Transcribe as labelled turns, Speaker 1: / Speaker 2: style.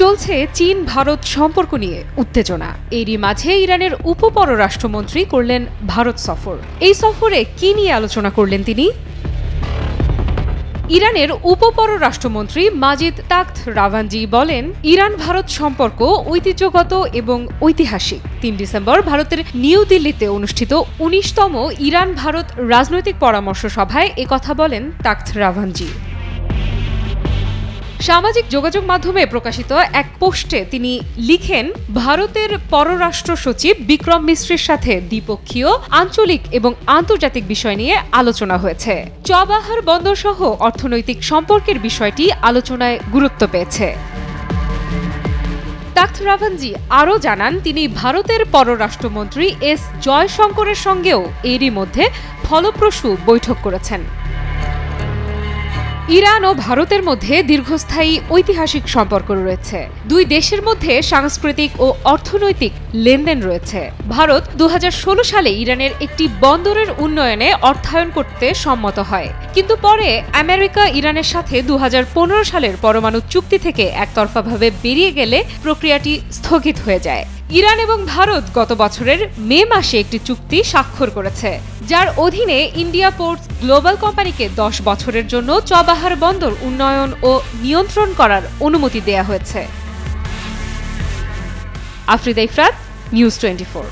Speaker 1: চলছে চীন ভারত সম্পর্ক নিয়ে উত্তেজনা। এরই মাঝে ইরানের উপপররাষ্ট্রমন্ত্রী করলেন ভারত সফর। এই সফরে কি নিয়ে আলোচনা করলেন তিনি? ইরানের উপপররাষ্ট্রমন্ত্রী মাজিদ তাখত রাভানজি বলেন, ইরান ভারত সম্পর্ক ঐতিহ্যগত এবং ঐতিহাসিক। ৩ ডিসেম্বর ভারতের নিউ দিল্লিতে অনুষ্ঠিত ১৯তম ইরান ভারত রাজনৈতিক পরামর্শ সভায় একথা বলেন তাখত রাভানজি। সামাজিক যোগাযোগ মাধ্যমে প্রকাশিত এক পোস্টে তিনি লিখেন, ভারতের পররাষ্ট্র সচিব বিক্রম মিশ্রির সাথে দ্বিপক্ষীয়, আঞ্চলিক এবং আন্তর্জাতিক বিষয় নিয়ে আলোচনা হয়েছে। চবাহার বন্দর সহ অর্থনৈতিক সম্পর্কের বিষয়টি আলোচনায় গুরুত্ব পেয়েছে। তাখত রাভানজি আরও জানান, তিনি ভারতের পররাষ্ট্রমন্ত্রী এস জয়শঙ্করের সঙ্গেও এরই মধ্যে ফলপ্রসূ বৈঠক করেছেন। ইরান ও ভারতের মধ্যে দীর্ঘস্থায়ী ঐতিহাসিক সম্পর্ক রয়েছে। দুই দেশের মধ্যে সাংস্কৃতিক ও অর্থনৈতিক লেনদেন রয়েছে। ভারত ২০১৬ সালে ইরানের একটি বন্দরের উন্নয়নে অর্থায়ন করতে সম্মত হয়, কিন্তু পরে আমেরিকা ইরানের সাথে ২০১৫ সালের পরমাণু চুক্তি থেকে একতরফাভাবে বেরিয়ে গেলে প্রক্রিয়াটি স্থগিত হয়ে যায়। ইরান এবং ভারত গত বছরের মে মাসে একটি চুক্তি স্বাক্ষর করেছে, যার অধীনে ইন্ডিয়া পোর্টস গ্লোবাল কোম্পানিকে ১০ বছরের জন্য চবাহার বন্দর উন্নয়ন ও নিয়ন্ত্রণ করার অনুমতি দেয়া হয়েছে। আফরিদা ইফরাত, নিউজ 24।